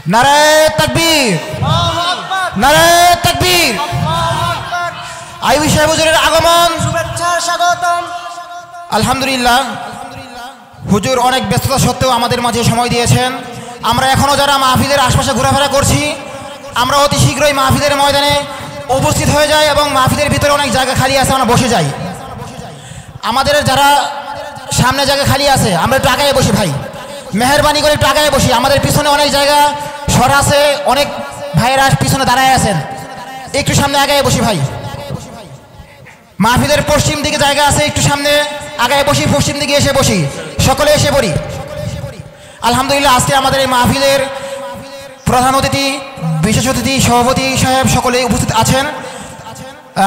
নারায়ে তাকবীর, নারায়ে তাকবীর। আইবি সাহেব হুজুরের আগমন, শুভেচ্ছা, স্বাগতম। আলহামদুলিল্লাহ, হুজুর অনেক ব্যস্ততা সত্ত্বেও আমাদের মাঝে সময় দিয়েছেন। আমরা এখনও যারা মাহফিলের আশপাশে ঘোরাফেরা করছি, আমরা অতি শীঘ্রই মাহফিলের ময়দানে উপস্থিত হয়ে যাই এবং মাহফিলের ভিতরে অনেক জায়গা খালি আছে, আমরা বসে যাই। আমাদের যারা সামনে জায়গা খালি আছে আমরা একটু আগায় বসি ভাই, মেহরবানি করে একটু আগায় বসি। আমাদের পিছনে অনেক জায়গা সরা আছে, অনেক ভাইয়েরা পিছনে দাঁড়ায় আছেন, একটু সামনে আগায় বসি ভাই। মাহফিলের পশ্চিম দিকে জায়গা আছে, একটু সামনে আগায় বসি, পশ্চিম দিকে এসে বসি, সকলে এসে পড়ি। আলহামদুলিল্লাহ, আজকে আমাদের এই মাহফিলের প্রধান অতিথি, বিশেষ অতিথি, সভাপতি সাহেব সকলে উপস্থিত আছেন।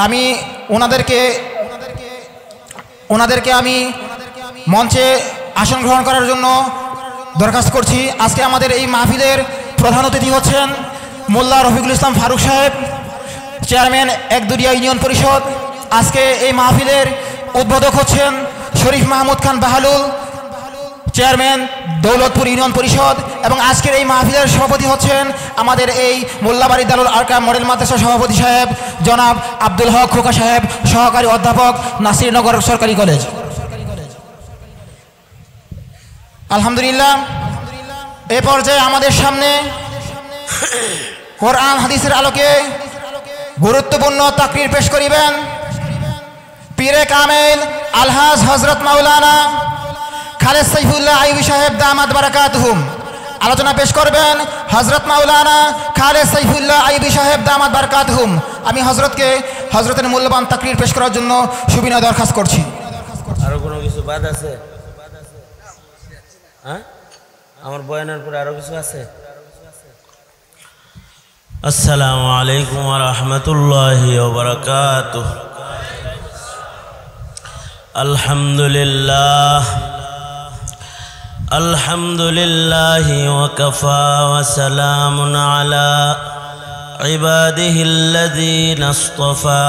আমি ওনাদেরকে আমি মঞ্চে আসন গ্রহণ করার জন্য দরখাস্ত করছি। আজকে আমাদের এই মাহফিলের প্রধান অতিথি হচ্ছেন মোল্লা রফিকুল ইসলাম ফারুক সাহেব, চেয়ারম্যান একদুরিয়া ইউনিয়ন পরিষদ। আজকে এই মাহফিলের উদ্বোধক হচ্ছেন শরীফ মাহমুদ খান বাহালুল, চেয়ারম্যান দৌলতপুর ইউনিয়ন পরিষদ। এবং আজকের এই মাহফিলের সভাপতি হচ্ছেন আমাদের এই মোল্লাবাড়ি দারুল আরকাম মডেল মাদ্রাসার সভাপতি সাহেব জনাব আব্দুল হক খোকা সাহেব, সহকারী অধ্যাপক, নাসিরনগর সরকারি কলেজ। আলহামদুলিল্লাহ, এ পর্যায়ে আমাদের সামনে কোরআন হাদিসের আলোকে গুরুত্বপূর্ণ তাকরীর পেশ করিবেন পীরে কামেল আলহাজ হযরত মাওলানা খালেদ সাইফুল্লাহ আইবি সাহেব দামাত বারাকাতুহুম। আলোচনা পেশ করবেন হযরত মাওলানা খালেদ সাইফুল্লাহ আইবি সাহেব দামাত বারাকাতুহুম। আমি হযরতের মূল্যবান তাকরীর পেশ করার জন্য সুবিনয় দরখাস্ত করছি। আরো কোনো কিছু বাদ আছে? হ্যাঁ, আমার বয়ানের পরে আরো কিছু আছে? আসসালামু আলাইকুম ওয়া রাহমাতুল্লাহি ওয়া বারাকাতুহু। আলহামদুলিল্লাহ, আলহামদুলিল্লাহি ওয়া কাফা ওয়া সালামুন আলা ইবাদিহিল্লাযীনা ইসতাফা।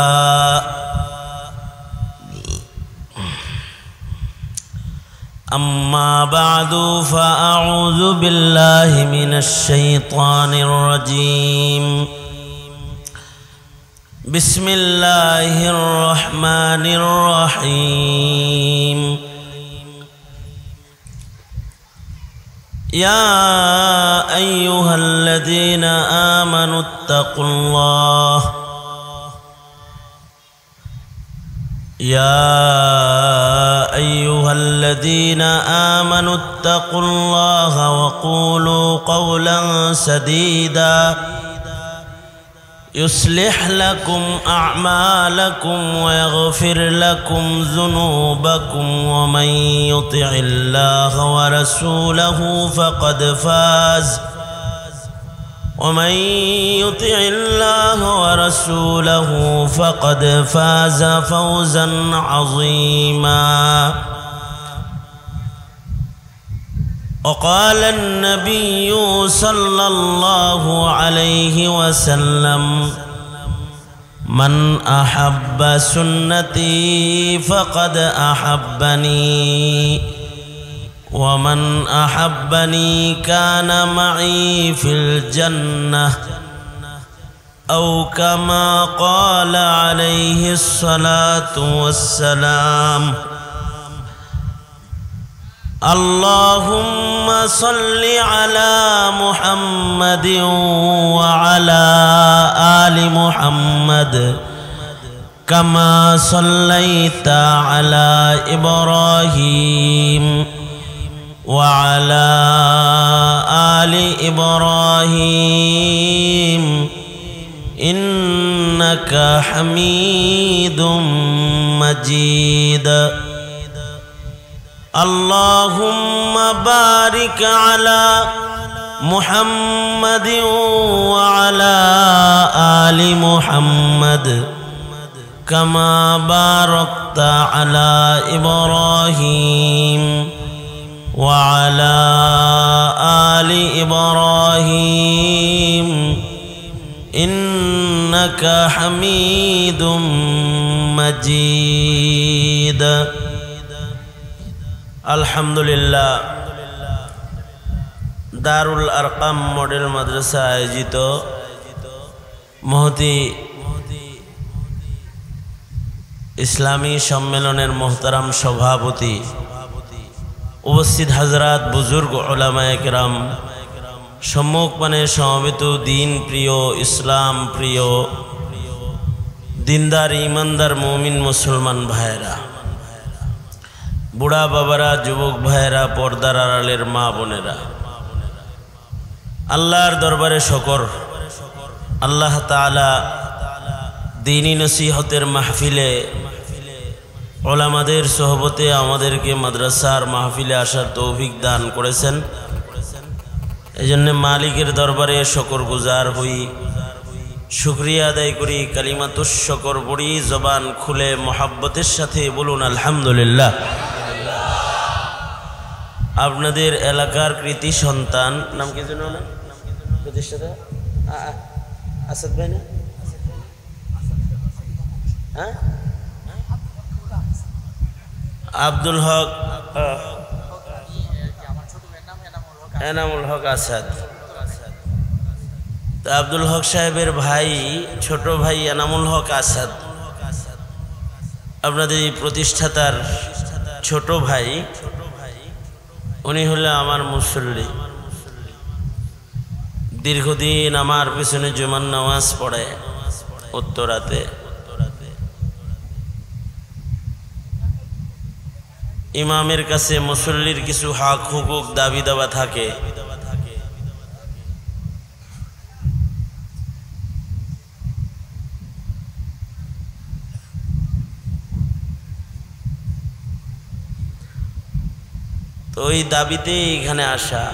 أما بعد فأعوذ بالله من الشيطان الرجيم. بسم الله الرحمن الرحيم. يا أيها الذين آمنوا اتقوا الله، يا أيها الذين آمنوا اتقوا الله وقولوا قولا سديدا يصلح لكم أعمالكم ويغفر لكم ذنوبكم ومن يطع الله ورسوله فقد فاز ومن يطع الله ورسوله فقد فاز فوزا عظيما. وقال النبي صلى الله عليه وسلم: من أحب سنتي فقد أحبني ومن أحبني كان معي في الجنة أو كما قال عليه الصلاة والسلام. اللهم صل على محمد وعلى آل محمد كما صليت على إبراهيم وعلى آل إبراهيم إنك حميد مجيد. اللهم بارك على محمد وعلى آل محمد كما باركت على إبراهيم وعلى آل إبراهيم إنك حميد مجيد. الحمد لله. দারুল আরকাম মডেল মাদ্রাসা আয়োজিত মহতি ইসলামী সম্মেলনের মোহতারাম সভাপতি, উপস্থিত হাজরাত, বুজুর্গ, উলামায়ে কেরাম, সম্মুখপানে সমবেত দিন প্রিয়, ইসলাম প্রিয়, দিনদার ইমানদার মুমিন মুসলমান ভাইয়েরা, বুড়া বাবারা, যুবক ভাইয়েরা, পর্দার আড়ালের মা বোনেরা, আল্লাহর দরবারে শকর। আল্লাহ তাআলা দ্বীনি নসিহতের মাহফিলে উলামাদের সোহবতে আমাদেরকে মাদ্রাসার মাহফিলে আসার তৌফিক দান করেছেন। এজন্য মালিকের দরবারে শকর গুজার হই, শুকরিয়া আদায় করি, কালিমাতুশ শকর পড়ি, জবান খুলে মোহাব্বতের সাথে বলুন আলহামদুলিল্লাহ। আপনাদের এলাকার কৃতি সন্তান, নাম কি যেন না প্রতিষ্ঠাতা, আসাদ ভাই না? হ্যাঁ, আব্দুল হক, এনামুল হক আসাদ। তো আব্দুল হক সাহেবের ভাই, ছোট ভাই এনামুল হক আসাদ, আপনাদের এই প্রতিষ্ঠাতার ছোট ভাই, উনি হলে আমার মুসল্লি। দীর্ঘদিন আমার পিছনে জুমার নামাজ পড়ে উত্তরাতে। ইমামের কাছে মুসল্লির কিছু হক হুকুক দাবি দাবা থাকে। তো ওই দাবিতে এখানে আসা।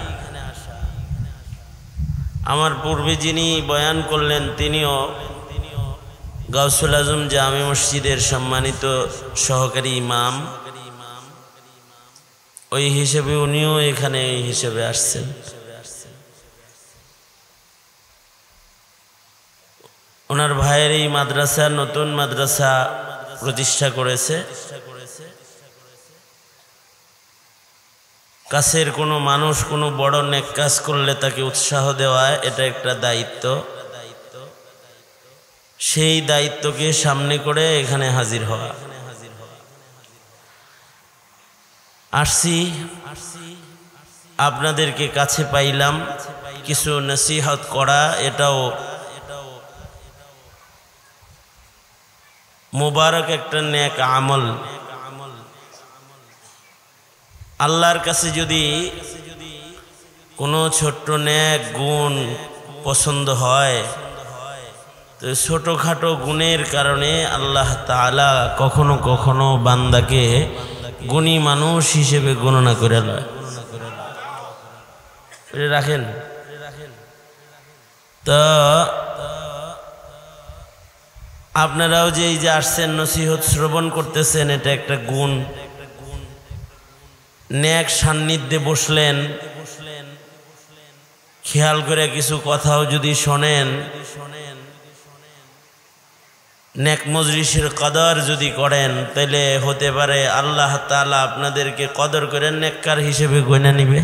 আমার পূর্বে যিনি বয়ান করলেন তিনিও গাউসুল আজম জামে মসজিদের সম্মানিত সহকারী ইমাম, ওই হিসেবে উনিও এখানে এই হিসেবে আসছেন। ওনার ভাইয়ের এই মাদ্রাসা, নতুন মাদ্রাসা প্রতিষ্ঠা করেছে। কাছের কোনো মানুষ কোনো বড় নেক কাজ করলে তাকে উৎসাহ দেওয়া, এটা একটা দায়িত্ব। সেই দায়িত্বকে সামনে করে এখানে হাজির হওয়া। আসছি, আপনাদেরকে কাছে পাইলাম, কিছু নসিহত করা, এটাও মুবারক একটা নেক আমল। আল্লাহর কাছে যদি কোনো ছোট্ট নেক গুণ পছন্দ হয়, তো ছোটখাটো গুণের কারণে আল্লাহ তাআলা কখনো কখনো বান্দাকে গুণী মানুষ হিসেবে গণনা করে লয়। রাখেন তো আপনারাও যে এই যে আসছেন, নসিহত শ্রবণ করতেছেন, এটা একটা গুণ। নেক সান্নিধ্যে বসলেন, খেয়াল করে কিছু কথাও যদি শোনেন, নেক মজলিসের কদর যদি করেন, তাহলে হতে পারে আল্লাহ তাআলা আপনাদেরকে কদর করে নেককার হিসেবে গণনা নিবে।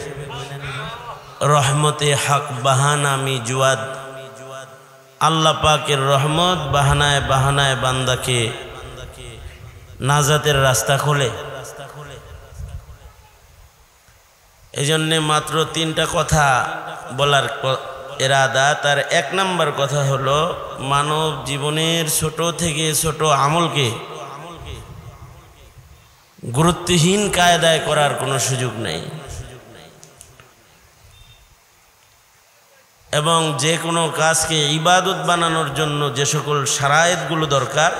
রহমতে হক বাহানা মি জুয়াদ, আল্লাহ পাকের রহমত বাহানায় বাহানায় বান্দাকে নাজাতের রাস্তা খোলে। এজন্য মাত্র 3টা কথা বলার ইরাদা। তার 1 নম্বর কথা হলো, মানব জীবনের ছোট থেকে ছোট আমলকে গুরুত্বহীন কায়দায় করার কোনো সুযোগ নেই, এবং যে কোনো কাজকে ইবাদত বানানোর জন্য যে সকল শারায়েতগুলো দরকার,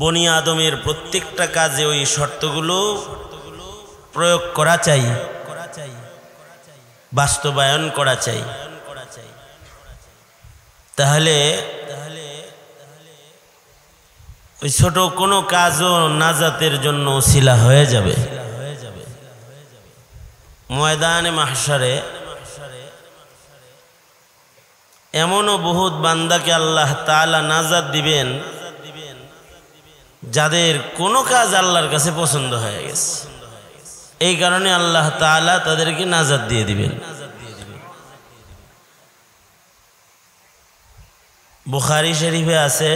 বনি আদমের প্রত্যেকটা কাজে ওই শর্তগুলো প্রয়োগ করা চাই, বাস্তবায়ন করা চাই। তাহলে ওই ছোট কোনো কাজও নাজাতের জন্য ওসিলা হয়ে যাবে। ময়দানে মাহশারে এমনও বহুত বান্দাকে আল্লাহ তাআলা নাজাত দিবেন যাদের কোনো কাজ আল্লাহর কাছে পছন্দ হয়ে গেছে। এই কারণে আল্লাহ তাআলা তাদেরকে নাজাত দিয়ে দিবেন। বুখারী শরীফে আছে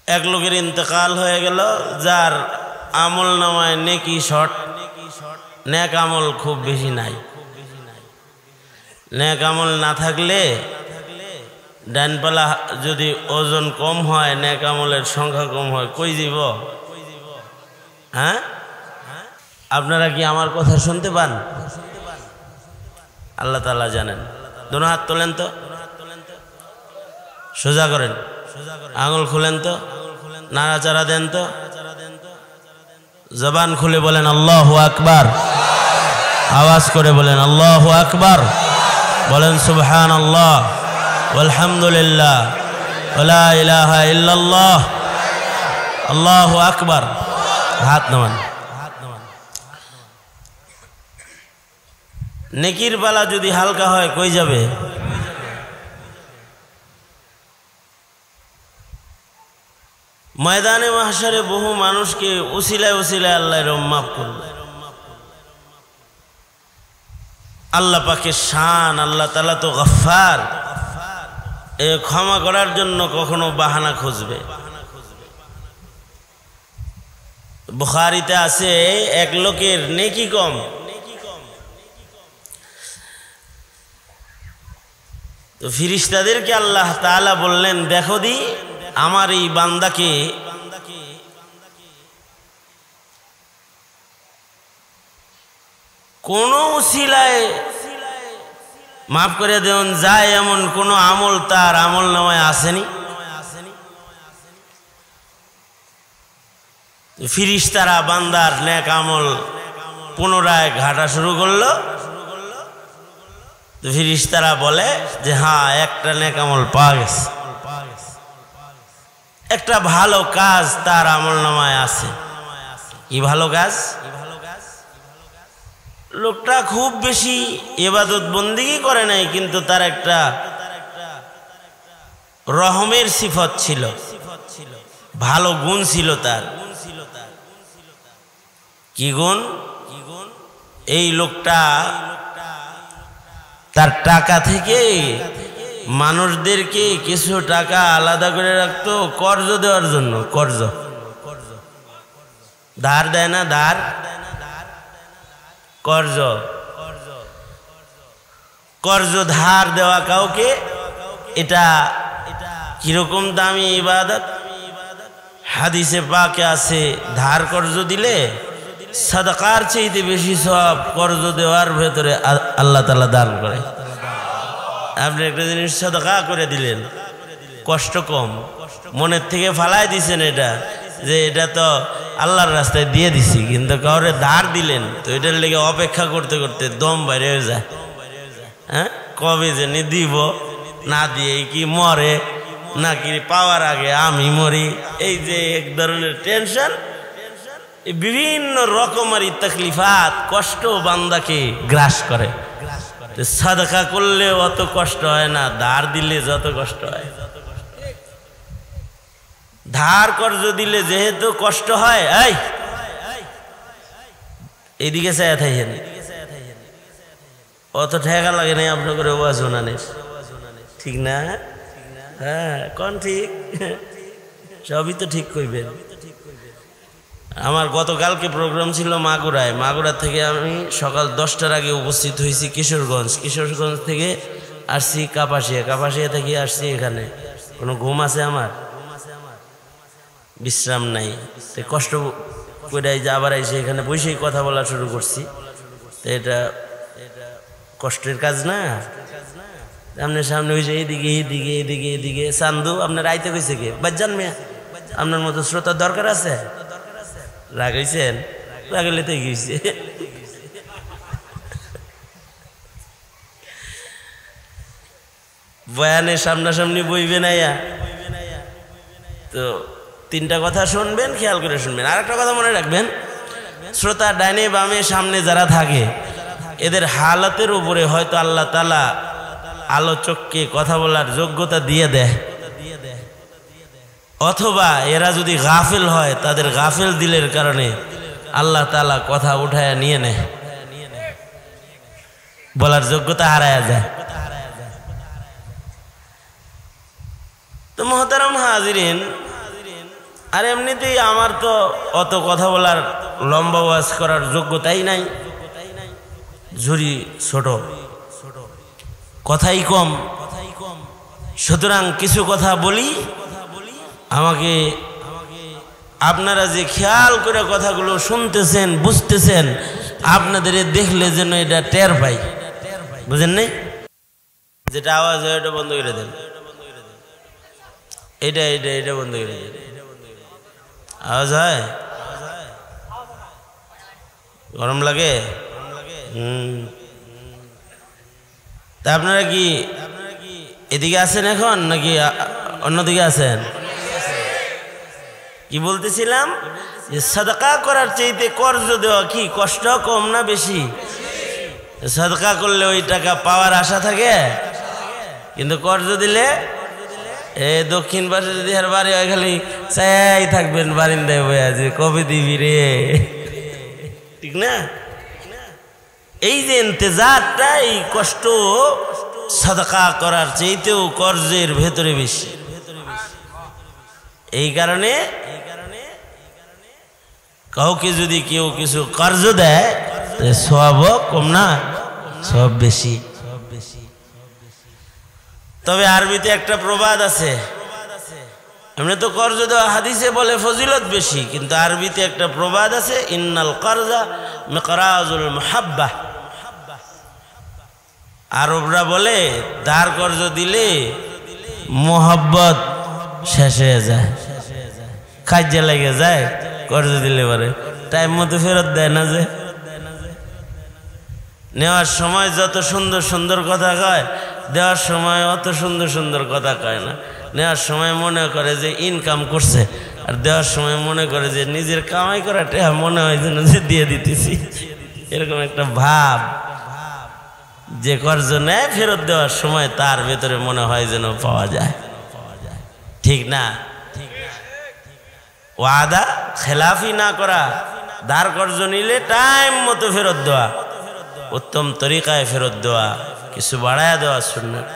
এক লোকের ইন্তেকাল হয়ে গেল, যার আমল নামায় নেকি শর্ট, নেক আমল খুব বেশি নাই। নেক আমল না থাকলে ডানপালা যদি ওজন কম হয়, নেক আমলের সংখ্যা কম হয়, কই যাব? হ্যাঁ, আপনারা কি আমার কথা শুনতে পান? আল্লাহ তাআলা জানেন। দোনো হাত তোলেন তো, সোজা করেন, আঙুল খুলেন তো, নাড়াচাড়া দেন তো, জবান খুলে বলেন আল্লাহু আকবার, আওয়াজ করে বলেন আল্লাহু আকবার, বলেন সুবহানাল্লাহ আলহামদুলিল্লাহ ওয়ালা ইলাহা ইল্লাল্লাহ আল্লাহু আকবার। হাত নামান। নেকির পালা যদি হালকা হয় কই যাবে? ময়দানে মাহশারে বহু মানুষকে উসিলায় উসিলায় আল্লাহ মাফ করবে। আল্লাহ পাকের শান, আল্লাহ তাআলা তো গফফার, এ ক্ষমা করার জন্য কখনো বাহানা খুঁজবে। বুখারীতে আছে এক লোকের নেকি কম, তো ফেরেশতাদেরকে আল্লাহ তাআলা বললেন, দেখো দি আমার এই বান্দাকে কোন উসিলায় মাফ করে দেন যায় এমন কোন আমল তার আমল নামায় আসেনি। ফেরেশতারা বান্দার নেক আমল পুনরায় ঘাটা শুরু করলো। তো ফেরেশতারা বলে যে হ্যাঁ, একটা নেক আমল পাওয়া গেছে, একটা ভালো কাজ তার আমল নামায় আছে। কি ভালো কাজ? লোকটা খুব বেশি ইবাদত বন্দেগী করে নাই, কিন্তু তার একটা রহমের সিফত ছিল, ভালো গুণ ছিল তার। কি গুণ? এই লোকটা তার টাকা থেকে মানুষদেরকে কিছু টাকা আলাদা করে রাখতো কর্জ দেওয়ার জন্য। কর্জ, ধার দেয় না, ধার, কর্জ, কর্জ ধার দেওয়া কাউকে, এটা কিরকম দামি ইবাদত। হাদিসে পাকে আছে ধার কর্জ দিলে সাদাকার চাইতে বেশি সওয়াব কর্জ দেওয়ার ভেতরে আল্লাহ তাআলা দান করে। আপনি একটা জিনিস সাদাকা করে দিলেন, কষ্ট কম, মনের থেকে ফালাই দিছেন এটা, যে এটা তো আল্লাহর রাস্তায় দিয়ে দিছি, কিন্তু কাউরে ধার দিলেন তো এটার লেগে অপেক্ষা করতে করতে দম বাইরে হয়ে যায়। হ্যাঁ, কবে যে দিব, না দিয়ে কি মরে নাকি পাওয়ার আগে আমি মরি, এই যে এক ধরনের টেনশন, বিভিন্ন রকমের তাকলিফাত, কষ্ট বান্দাকে গ্রাস করে। সাদাকা করলে অত কষ্ট হয় না, ধার দিলে যত কষ্ট হয়। ধার কর্জ দিলে যেহেতু কষ্ট হয়, এইদিকে চাইয়া থাকেন, অত ঠেকা লাগে নাই আপনার ওয়াজ শোনানের, ঠিক না? হ্যাঁ, কোন ঠিক? সবই তো ঠিক কইবেন। আমার গতকালকে প্রোগ্রাম ছিল মাগুরায়, মাগুরা থেকে আমি সকাল 10টার আগে উপস্থিত হয়েছি কিশোরগঞ্জ, কিশোরগঞ্জ থেকে আসছি কাপাসিয়া, কাপাসিয়া থেকে আসছি এখানে। কোনো ঘুম আছে আমার? বিশ্রাম নাই, কষ্ট করে যে আবার এসে এখানে বসেই কথা বলা শুরু করছি, তো এটা কষ্টের কাজ না। আপনার সামনে হয়েছে এইদিকে এইদিকে এইদিকে এইদিকে চান্দু, আপনার আইতে কইছে কে? বাজ্জান মিয়া, আপনার মতো শ্রোতার দরকার আছে? লাগাইছেন, লাগাইলে তো গিয়েছে। বয়ানের সামনাসামনি বইবে না, তো তিনটা কথা শুনবেন, খেয়াল করে শুনবেন। আর একটা কথা মনে রাখবেন, শ্রোতা ডাইনে বামে সামনে যারা থাকে এদের হালাতের উপরে হয়তো আল্লাহ তাআলা আলোচককে কথা বলার যোগ্যতা দিয়ে দেয়, অথবা এরা যদি গাফিল হয় তাদের গাফিল দিলের কারণে আল্লাহ তাআলা কথা উঠায় নিয়ে নেয়, বলার যোগ্যতা হারায় যায়। তো মুহতারাম হাজিরিন, আর এমনিতেই আমার তো অত কথা বলার লম্বা ওয়াজ করার যোগ্যতাই নাই, ঝুরি ছোট, কথাই কম। সুতরাং কিছু কথা বলি, আমাকে আপনারা যে খেয়াল করে কথাগুলো শুনতেছেন বুঝতেছেন, আপনাদের দেখলে যেন এটা টের পাই, বুঝেন নাই? যেটা আওয়াজ হয় এটা বন্ধ করে দেন, এটা এটা এটা বন্ধ করে দেন। আওয়াজ হয়? গরম লাগে? তা আপনারা কি এদিকে আছেন এখন নাকি অন্যদিকে আছেন? কি বলতেছিলাম যে সাদকা করার চাইতে কর্জ দেওয়া কি কষ্ট কম না বেশি? সাদকা করলে ওই টাকা পাওয়ার আশা থাকে, কিন্তু কর্জ দিলে এই দক্ষিণ পাশে যদি আর বাড়ি হয় খালি চাই থাকবেন বারিন্দায় বয়ে আছে, কবে দিবি রে, ঠিক না? এই যে ইন্তজারটা, এই কষ্ট সাদকা করার চাইতেও কর্জের ভেতরে বেশি। এই কারণে কাউকে যদি কেউ কিছু কর্জ দেয় সওয়াব কম না, সব বেশি। তবে আরবিতে একটা প্রবাদ আছে, এমনি তো কর্জ দেওয়া হাদিসে বলে ফজিলত বেশি, কিন্তু আরবিতে একটা প্রবাদ আছে, ইন্নাল কর্জা মিকরাজুল মুহাব্বাহ। আরবরা বলে ধার কর্জ দিলে মোহাব্বত শেষ হয়ে যায়, কাজে লেগে যায়। কর্জ দিলে পারে টাইম মতো ফেরত দেয় না, যে নেওয়ার সময় যত সুন্দর সুন্দর কথা কয়, দেওয়ার সময় অত সুন্দর সুন্দর কথা কয় না। নেওয়ার সময় মনে করে যে ইনকাম করছে, আর দেওয়ার সময় মনে করে যে নিজের কামাই করাটা মনে হয় যেন যে দিয়ে দিতেছি, এরকম একটা ভাব। যে কর্জ নেয় ফেরত দেওয়ার সময় তার ভেতরে মনে হয় যেন পাওয়া যায়, ঠিক না? ওয়াদা খেলাফি না করা, ধার কর্জ নিলে টাইম মতো ফেরত দেওয়া, উত্তম তরিকায় ফেরত দেওয়া, কিছু বাড়ায়া দেওয়া সুন্নাত।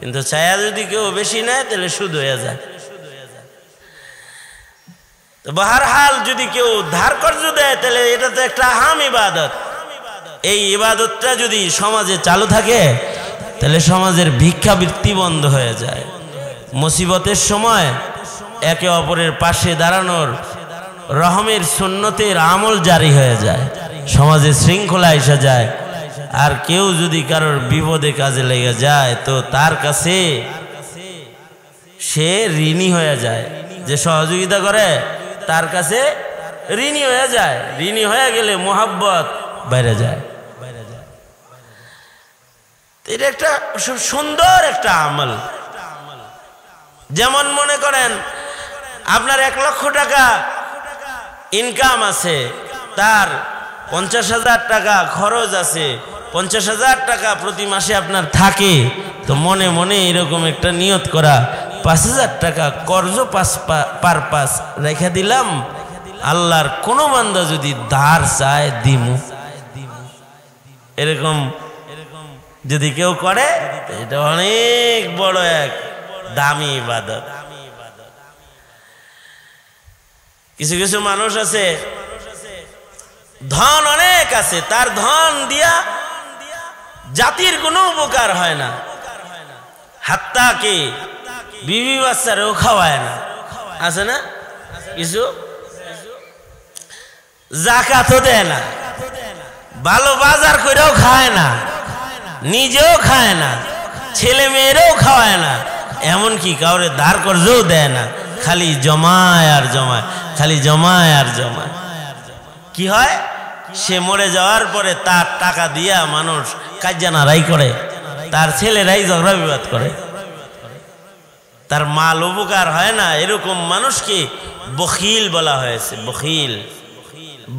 কিন্তু চায়া যদি কেউ বেশি নেয় তাহলে সুদ হয়ে যায়। তো বাহরহাল যদি কেউ ধার কর্জ দেয় তাহলে এটা তো একটা আহাম ইবাদত। এই ইবাদতটা যদি সমাজে চালু থাকে তাহলে সমাজের ভিক্ষাবৃত্তি বন্ধ হয়ে যায়। মুসিবতের সময় একে অপরের পাশে দাঁড়ানোর রহমের সুন্নতের আমল জারি হয়ে যায়, সমাজে শৃঙ্খলা এসে যায়। আর কেউ যদি কারোর বিপদে কাজে লেগে যায় তো তার কাছে সে ঋণী হয়ে যায়, যে সহযোগিতা করে তার কাছে ঋণী হয়ে যায়। ঋণী হয়ে গেলে মোহাব্বত বাইরে যায়। এটা একটা সুন্দর একটা আমল। যেমন মনে করেন আপনার 1 লক্ষ টাকা ইনকাম আছে, তার 50,000 টাকা খরচ আছে, 50,000 টাকা প্রতি মাসে আপনার থাকে, তো মনে মনে এরকম একটা নিয়ত করা 5,000 টাকা কর্জ পারপাস রেখে দিলাম, আল্লাহর কোন বান্দা যদি ধার চায় দিমু। এরকম যদি কেউ করে এটা অনেক বড় এক দামি ইবাদত। কিছু কিছু মানুষ আছে ধন অনেক আছে, তার ধন দিয়া জাতির কোনো উপকার হয় না, হাত্তা কি বিবি বাচ্চারেও খাওয়ায় না, আছে না? কিছু যাকাতও দেয় না, ভালো বাজার করেও খায় না, নিজেও খায় না, ছেলে মেয়েরও খাওয়ায় না, এমনকি কাউরে ধার কর্জও দেয় না, খালি জমায় আর জমায়, খালি জমায় আর জমায়। কি হয়? সে মরে যাওয়ার পরে তার টাকা দিয়া মানুষ কাজ্জানারাই করে, তার ছেলেরাই ঝগড়া বিবাদ করে, তার মাল উপকার হয় না। এরকম মানুষকে বখিল বলা হয়েছে। বখিল,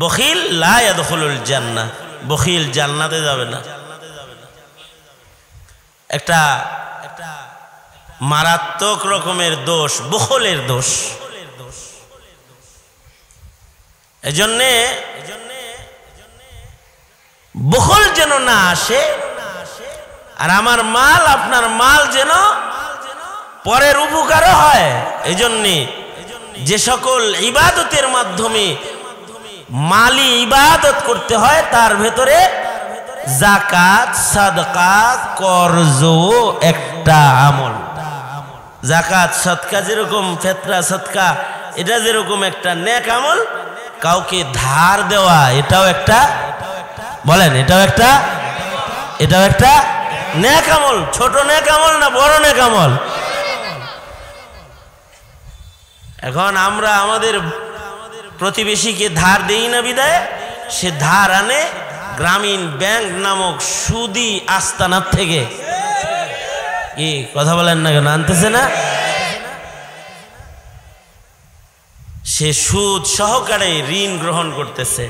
বখিল লা ইয়াদখুলুল জান্নাহ, বখিল জান্নাতে যাবে না। একটা মারাত্মক রকমের দোষ, বখলের দোষ। এজন্যে বখল যেন না আসে, আর আমার মাল আপনার মাল যেন পরের উপকারও হয়। এজন্যে যে সকল ইবাদতের মাধ্যমে মালি ইবাদত করতে হয় তার ভেতরে যাকাত, সাদকা, কর্জ একটা আমল। যাকাত সদকা যেরকম, ফিতরা সদকা এটা যেরকম একটা নেক আমল, কাউকে ধার দেওয়া এটাও একটা, বলেন এটাও একটা নেক আমল। ছোট নেক আমল না বড় নেক আমল? এখন আমরা আমাদের প্রতিবেশীকে ধার দেই না বিদায় সে ধার আনে গ্রামীণ ব্যাংক নামক সুদি আস্তানার থেকে। কি কথা বলেন না কেন? আনতেছে না? সে সুদ সহকারে ঋণ গ্রহণ করতেছে,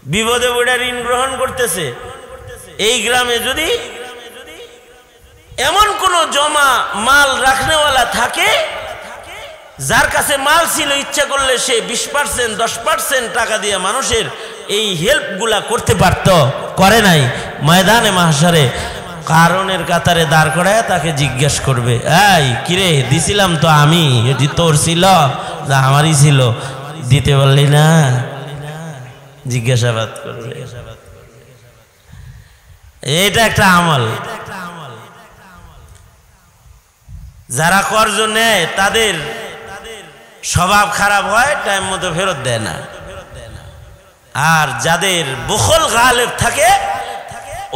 বিপদে পড়ে ঋণ গ্রহণ করতেছে। এই গ্রামে যদি এমন কোন জমা মাল রাখনেওয়ালা থাকে যার কাছে মাল ছিল, ইচ্ছা করলে সে 20% 10% টাকা দিয়ে মানুষের এই হেল্প গুলা করতে পারত, করে নাই। ময়দানে মাহশারে কারণের কাতারে দাঁড় করায় তাকে জিজ্ঞেস করবে, এই কিরে দিছিলাম তো আমি, এটি তোর ছিল না আমারই ছিল, দিতে পারলি না? জিজ্ঞাসাবাদ করবে। এটা একটা আমল। যারা কর্জ নেয় তাদের স্বভাব খারাপ হয়, টাইম মতো ফেরত দেয় না। আর যাদের বখল গালেব থাকে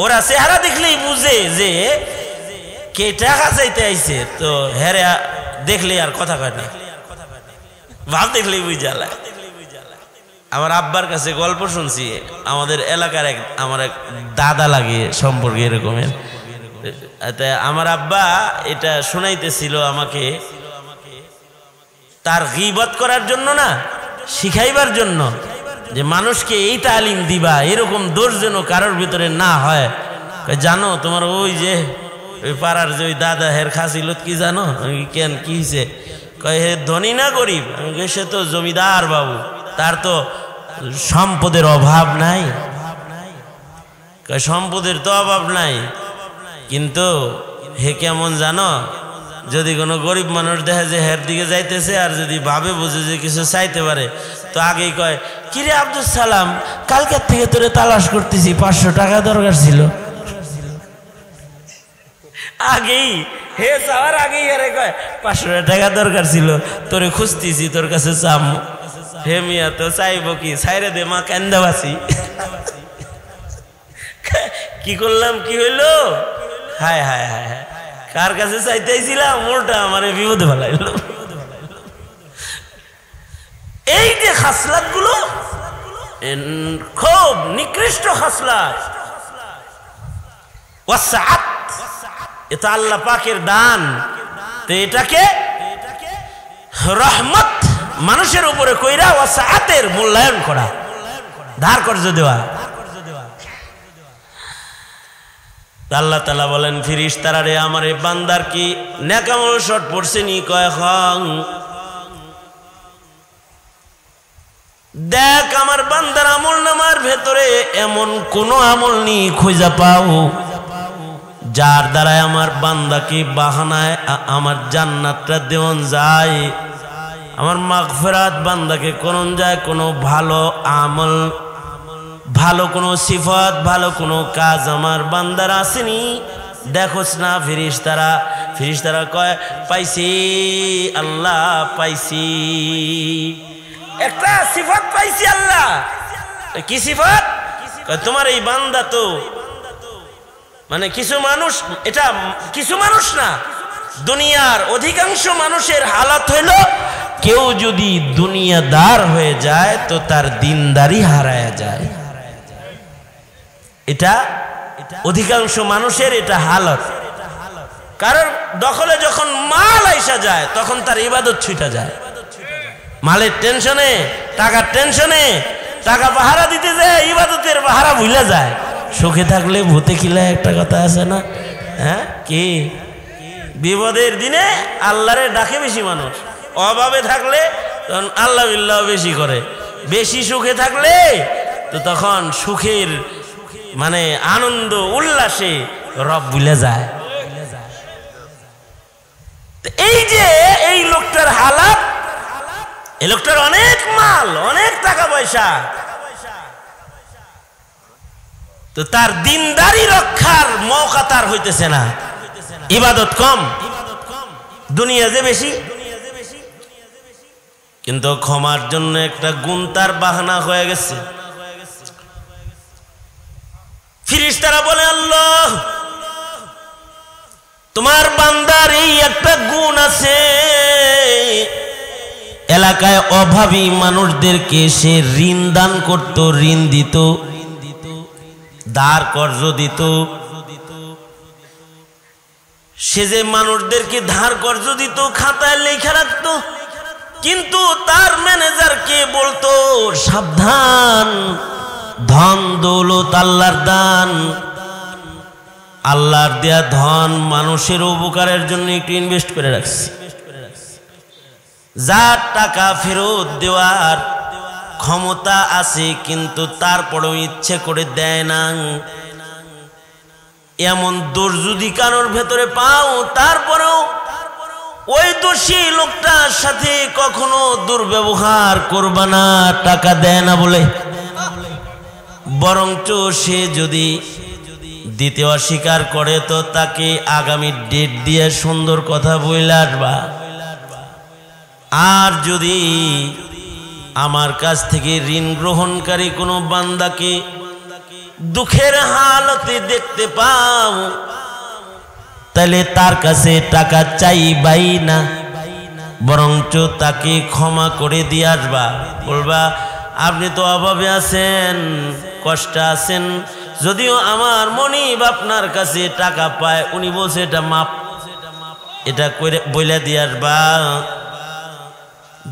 ওরা চেহারা দেখলেই বুঝে যে কে টাকা চাইতে আইছে, তো হেরে দেখলে আর কথা কয় না, ভাব দেখলেই বুঝা লাগে। আমার আব্বার কাছে গল্প শুনছি, আমাদের এলাকার আমার এক দাদা লাগে সম্পর্কে এরকমের। আমার আব্বা এটা শোনাইতেছিল আমাকে, তার গীবত করার জন্য না, শিখাইবার জন্য, যে মানুষকে এই তালিম দিবা এরকম দোষ যেন কারোর ভিতরে না হয়। জানো তোমার ওই যে ওই পাড়ার যে ওই দাদা হের খাসিল কি জানো? কেন কি হয়েছে? কয় হে ধনী না গরিব? সে তো জমিদার বাবু, তার তো সম্পদের অভাব নাই। কয় সম্পদের তো অভাব নাই, কিন্তু হে কেমন জানো, যদি কোনো গরিব মানুষ দেখে যে হের দিকে যাইতেছে আর যদি ভাবে বুঝে যে কিছু চাইতে পারে, তো আগেই কয়, কিরে আব্দুল সালাম, কালকের থেকে তোরে তালাশ করতেছি, 500 টাকা দরকার ছিল। আগেই হে চাওয়ার আগেই আরে কয় 500 টাকা দরকার ছিল, তোরে খুঁজতেছি, তোর কাছে চাম। হে মিয়া তো চাইবো কি, ছাইরে দে মা, কান্দাবাসি। কি করলাম, কি হইলো? হায় হায় হায় হায়, কার কাছে চাইতেছিলাম, মোরটা আমারে বিপদে ফেলাইলো। এই যে খাসলাত গুলো খুব নিকৃষ্ট খাসলাত, ওয়াসআত, এটা আল্লাহ পাকের দান। তো এটাকে রহমত মানুষের উপরে কইরা ওয়াসআতের মূল্যায়ন করা, ধার কর্জ দেওয়া। আল্লাহ তাআলা বলেন, ফেরেশতারা রে আমার এই বান্দার কি নেক আমল শর্ট পড়ছে নি? কয় হং, দেখ আমার বান্দার আমল নামার ভেতরে এমন কোন আমল নি খুঁজে পাও যার দ্বারা আমার বান্দাকে বাহানায় আমার জান্নাতটা দেওয়ান যায়, আমার মাগফিরাত বান্দাকে করন যায়। কোনো ভালো আমল, ভালো কোনো সিফাত, ভালো কোনো কাজ আমার বান্দার আসেনি? দেখোস না ফেরেশতারা কয়, পাইছি আল্লাহ, পাইছি একটা সিফাত, পাইছি আল্লাহ। কি সিফাত? তোমার এই বান্দা তো মানে কিছু মানুষ, এটা কিছু মানুষ না, দুনিয়ার অধিকাংশ মানুষের হালাত হইল, কেউ যদি দুনিয়াদার হয়ে যায় তো তার দিনদারি হারায় যায়। এটা অধিকাংশ মানুষের এটা হালত। কারণ দখলে যখন মাল আইসা যায় তখন তার ইবাদত ছুটা যায়, মালের টেনশনে, টাকার টেনশনে, টাকা পাহারা দিতে যায়, ইবাদতের পাহারা ভুলে যায়। সুখে থাকলে ভূতে খিলায় একটা কথা আছে না? হ্যাঁ, কি বিপদের দিনে আল্লাহরে ডাকে বেশি মানুষ, অভাবে থাকলে তখন আল্লাহ বিল্লাহ বেশি করে, বেশি সুখে থাকলে তো তখন সুখের মানে আনন্দ উল্লাসে রব ভুলে যায়। এই যে এই লোকটার হালাত, এই লোকটার অনেক মাল, অনেক টাকা পয়সা, তো তার দিনদারি রক্ষার মৌকা তার হইতেছে না, ইবাদত কম, দুনিয়া যে বেশি। কিন্তু ক্ষমার জন্য একটা গুণ তার বাহানা হয়ে গেছে। ফেরেশতারা বলে, আল্লাহ তোমার বান্দার এই একটা গুণ আছে, এলাকায় অভাবী মানুষদেরকে সে ঋণ দান করত, ঋণ দিত, ধার কর্জ দিত। সে যে মানুষদেরকে ধার কর্জ দিত খাতায় লেখা রাখতো, কিন্তু তার ম্যানেজারকে বলতো সাবধান, ধন দৌলত আল্লাহর দান, আল্লাহর দেয়া ধন মানুষের উপকারের জন্য একটু ইনভেস্ট করে রাখছি, যার টাকা ফেরত দেওয়ার ক্ষমতা আছে কিন্তু তারপরেও ইচ্ছে করে দেয় না, এমন দোষ যদি কারোর ভেতরে পাও তারপরেও ওই দোষী লোকটার সাথে কখনো দুর্ব্যবহার করবা না, টাকা দেয় না বলে। বরঞ্চ সে যদি দিতে অস্বীকার করে তো তাকে আগামী ডেট দিয়ে সুন্দর কথা বলে আসবা। আর যদি আমার কাছ থেকে ঋণ গ্রহণকারী কোনো বান্দাকে দুঃখের হালতে দেখতে পাও তাহলে তার কাছে টাকা চাইবাই না, বরঞ্চ তাকে ক্ষমা করে দিয়ে আসবা। বলবা আপনি তো অভাবে আছেন, কষ্টে আছেন, যদিও আমার মনিব আপনার কাছে টাকা পায়, উনি বলছে এটা মাপ, এটা করে বইলা দিয়ে আসবা।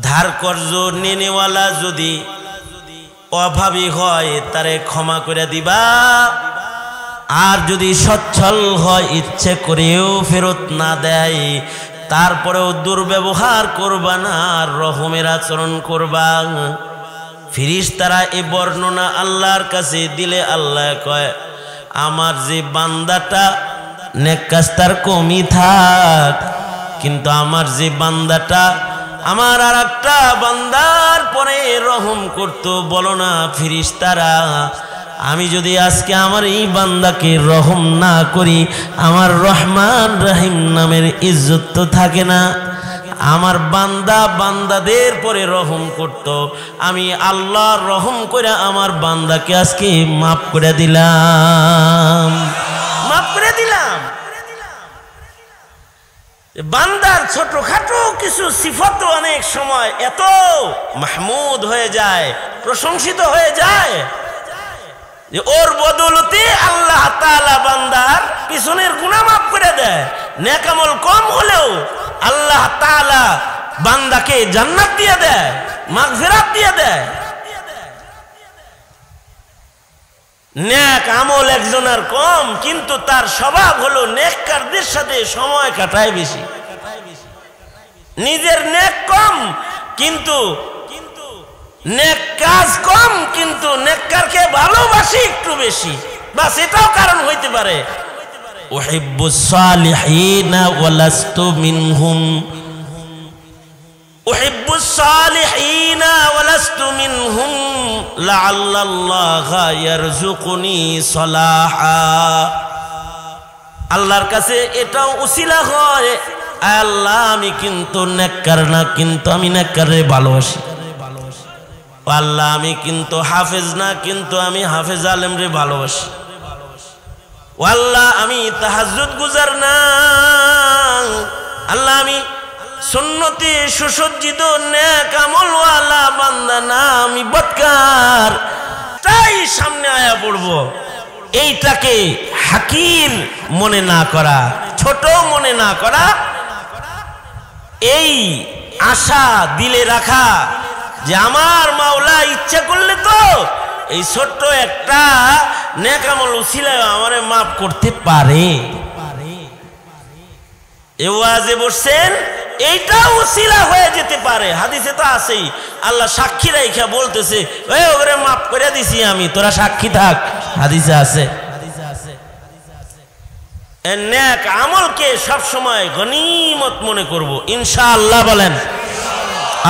ধার কর্জ নেনেওয়ালা যদি অভাবী হয় তারে ক্ষমা করে দিবা, আর যদি সচ্ছল হয় ইচ্ছে করেও ফেরত না দেয় তারপরেও দুর্ব্যবহার করবা না, আর রহমের আচরণ করবা। ফেরেশতারা এই বর্ণনা আল্লাহর কাছে দিলে আল্লাহ কয়, আমার যে বান্দাটা নেক কাজ তার কমই থাক, কিন্তু আমার যে বান্দাটা আমার আর একটা বান্দার পরে রহম করতো, বলো না ফেরেশতারা আমি যদি আজকে আমার এই বান্দাকে রহম না করি আমার রহমান রহিম নামের ইজ্জত তো থাকে না। আমার বান্দা বান্দাদের পরে রহম করত, আমি আল্লাহ রহম করে আমার বান্দাকে আজকে মাফ করে দিলাম, মাফ করে দিলাম। বান্দার ছোটখাটো কিছু সিফত অনেক সময় এত মাহমুদ হয়ে যায়, প্রশংসিত হয়ে যায় যে ওর বদৌলতে আল্লাহ তাআলা বান্দার পিছনের গুনাহ মাফ করে দেয়। নেক আমল কম হলেও আল্লাহ তাআলা বান্দাকে জান্নাত দিয়ে দেয়, মাগফিরাত দিয়ে দেয়। নেক আমল একজনের কম কিন্তু তার স্বভাব হলো নেককারদের সাথে সময় কাটায় বেশি। নিজের নেক কম কিন্তু নেক কাজ কম, কিন্তু নেককারকে ভালোবাসি একটু বেশি, বাস এটাও কারণ হইতে পারে। উহিব্বুস সালিহিনা ওয়া লাস্তু মিনহুম, উহিব্বুস সালিহিনা ওয়া লাস্তু মিনহুম লাআল্লাল্লাহা ইয়ারযুকুনি সালাহা। আল্লাহর কাছে এটাও উসিলা হয়, আল্লাহ আমি কিন্তু নেককার না, কিন্তু আমি নেককারে ভালোবাসি। আল্লাহ আমি কিন্তু হাফেজ না, কিন্তু আমি হাফেজ আলেমরে ভালোবাসি। আল্লাহ আমি তাহাজ্জুদ গুজার না, আল্লাহ আমি সুন্নতে সুসজ্জিত নেক আমলওয়ালা বান্দা না, আমি বদকার। তাই সামনে আয়া পড়ব। এইটাকে হাকির মনে না করা, ছোট মনে না করা, এই আশা দিলে রাখা যে আমার মাওলা ইচ্ছা করলে তো এই ছোট্ট একটা নেক আমল উসিলায় আমারে মাফ করতে পারে। এ ওয়াজে বসছেন, এইটাও ওসিলা হয়ে যেতে পারে। হাদিসে তো আছেই, আল্লাহ সাক্ষী রাইখা বলতেছে ওই ওরে মাফ করে দিছি আমি, তোরা সাক্ষী থাক। হাদিসে আছে। নেক আমলকে সব সময় গনিমত মনে করব ইনশাআল্লাহ। বলেন,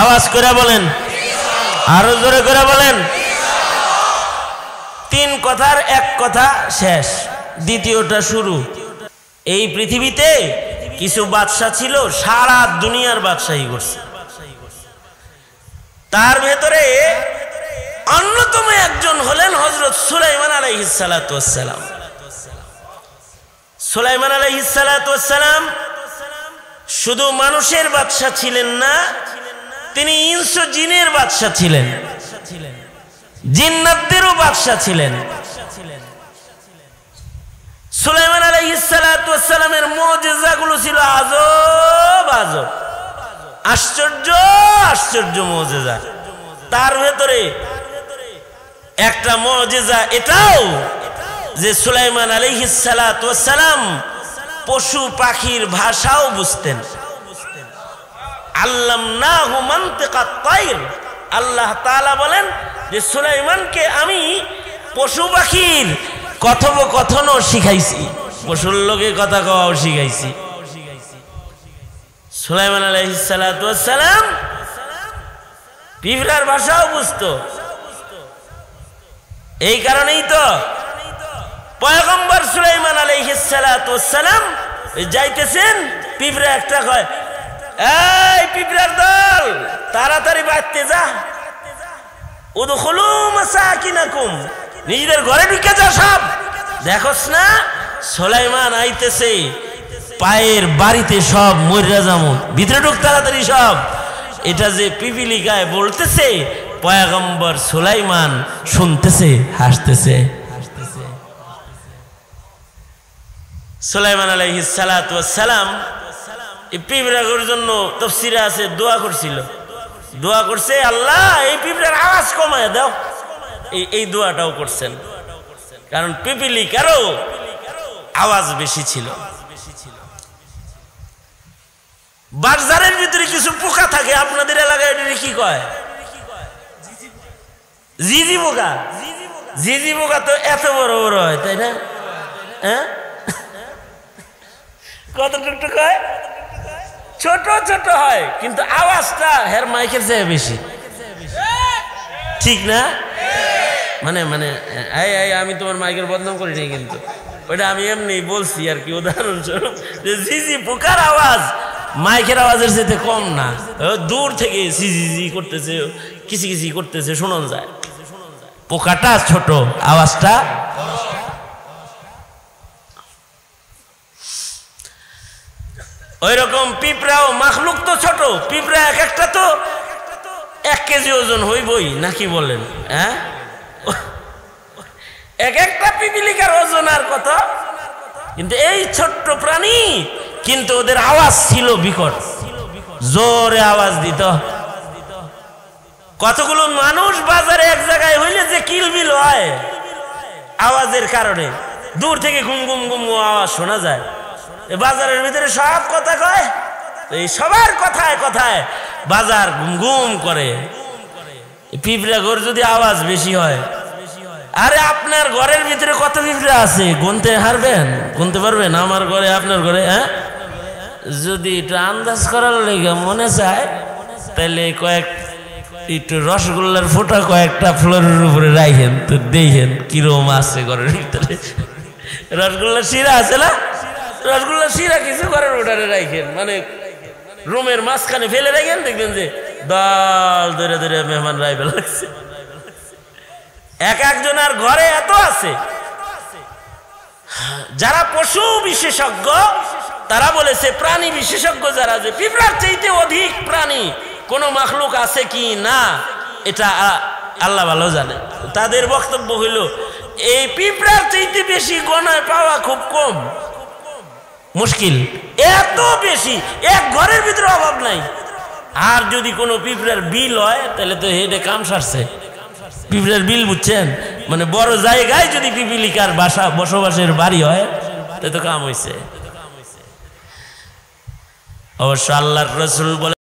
আওয়াজ করে বলেন, আরো জোরে করে বলেন। তিন কথার এক কথা শেষ, দ্বিতীয়টা শুরু। এই পৃথিবীতে কিছু বাদশা ছিল, সারা দুনিয়ার বাদশাহী করছে। তার ভেতরে অন্যতম একজন হলেন হযরত সুলাইমান আলাইহিস সালাতু ওয়াস সালাম। সুলাইমান আলাইহিস সালাতু ওয়াস সালাম শুধু মানুষের বাদশা ছিলেন না, তিনি ইনস ও জিনের বাদশা ছিলেন, জিন্নাতদেরও বাদশা ছিলেন। সুলাইমান আলাইহিস সালাতু ওয়াস সালামের মুজিজাগুলো ছিল আজব আজব, আশ্চর্য আশ্চর্য মুজিজা। তার ভেতরে একটা মুজিজা এটাও যে সুলাইমান আলাইহিস সালাতু ওয়াস সালাম পশু পাখির ভাষাও বুঝতেন। আল্লামনাহু মানতিকাত তায়র, আল্লাহ তাআলা বলেন যে সুলাইমানকে আমি পশু পাখির কথোপকথনও শিখাইছি, পশুর লোকে কথা কওয়াও শিখাইছি। সুলাইমান আলাইহিস সালাতু ওয়াস সালাম পিঁপড়ার ভাষাও বুঝতো। এই কারণেই তো পয়গম্বর সুলাইমান আলাইহিস সালাতু ওয়াস সালাম যাইতেছেন, পিঁপড়া একটা কয়, এই পিঁপড়ার দল তাড়াতাড়ি বাড়তে যা, উদখুলু মাসাকিনাকুম, নিজেদের ঘরে ঢুকে যা সব। দেখোস না সুলাইমান আইতেছে, পায়ের বাড়িতে সব মইরা যামু, ভিতরে ঢুক তাড়াতাড়ি সব। এটা যে পিপিলিকায় বলতেছে, পয়গম্বর সুলাইমান শুনতেছে, হাসতেছে। সুলাইমান আলাইহিস সালাতু ওয়াস সালাম এই পিঁপড়াগুলোর জন্য তাফসীরে আছে দোয়া করছিল, দোয়া করছে আল্লাহ এই পিঁপড়ার আওয়াজ কমায় দাও। এই দোয়াটাও করছেন, কারণ পিপিলিকারও আওয়াজ বেশি ছিল। বাজারের ভিতরে কিছু পোকা থাকে, আপনাদের এলাকায় এটা কি কয়? জিজি পোকা। জিজি পোকা তো এত বড় বড় হয়, তাই না? হ্যাঁ, কতটুকু হয়? ছোট ছোট হয়, কিন্তু আওয়াজটা হের মাইকের চেয়ে বেশি, ঠিক না? মানে মানে আমি তোমার মাইকের বদনাম করি নাই, কিন্তু ওইটা আমি এমনি বলছি আর কি, উদাহরণস্বরূপ যে জিজি পোকার আওয়াজ মাইকের আওয়াজের সাথে কম না, দূর থেকে জি করতেছে, কিসি কিসি করতেছে, শোনা যায়। পোকাটা ছোট, আওয়াজটা ওই রকম। পিঁপড়াও মাখলুক তো ছোট, পিঁপড়া এক একটা তো 1 কেজি ওজন হইবই, নাকি বলেন? হ্যাঁ, এক একটা পিপিলিকার ওজন আর কত, কিন্তু এই ছোট্ট প্রাণী, কিন্তু ওদের আওয়াজ ছিল বিকট, জোরে আওয়াজ দিত। কতগুলো মানুষ বাজারে এক জায়গায় হইলে যে কিলবিল হয় আওয়াজের কারণে, দূর থেকে ঘুম ঘুম ঘুম আওয়াজ শোনা যায়। বাজারের ভিতরে সব কথা কয়, এই সবার কথায় কথায় বাজার ঘুম ঘুম করে। পিঁপড়া ঘর যদি আওয়াজ বেশি হয়, আরে আপনার ঘরের ভিতরে কত পিঁপড়া আছে গুনতে হারবেন? গুনতে পারবেন? আমার ঘরে, আপনার ঘরে? হ্যাঁ, যদি এটা আন্দাজ করার লেগে মনে চায়, তাহলে একটু রসগোল্লার ফোঁটা কয়েকটা ফ্লোরের উপরে রাখেন, তো দেখেন কিরম আছে ঘরের ভিতরে। রসগোল্লার শিরা আছে না, রসগোল্লার শিরা কিছু ঘরের ওটারে রাখেন, মানে রুমের মাঝখানে ফেলে রাখেন, দেখবেন যে দল ধরে ধরে মেহমান রাইবে লাগছে। এক একজনের ঘরে এত আছে। যারা পশু বিশেষজ্ঞ তারা বলেছে, প্রাণী বিশেষজ্ঞ যারা, যে পিঁপড়ার চাইতে অধিক প্রাণী কোন মাখলুক আছে কি না, এটা আল্লাহ ভালো জানে। তাদের বক্তব্য হইল এই পিঁপড়ার চাইতে বেশি গণায় পাওয়া খুব কম, মুশকিল। এত বেশি, এক ঘরের ভিতরে অভাব নাই। আর যদি কোনো পিঁপড়ার বিল হয়, তাহলে তো হেডে কাম সারছে। পিঁপড়ার বিল বুঝছেন, মানে বড় জায়গায় যদি পিপিলিকার বসবাসের বাড়ি হয়, তাই তো কাম হয়েছে। অবশ্য আল্লাহর রাসূল বলে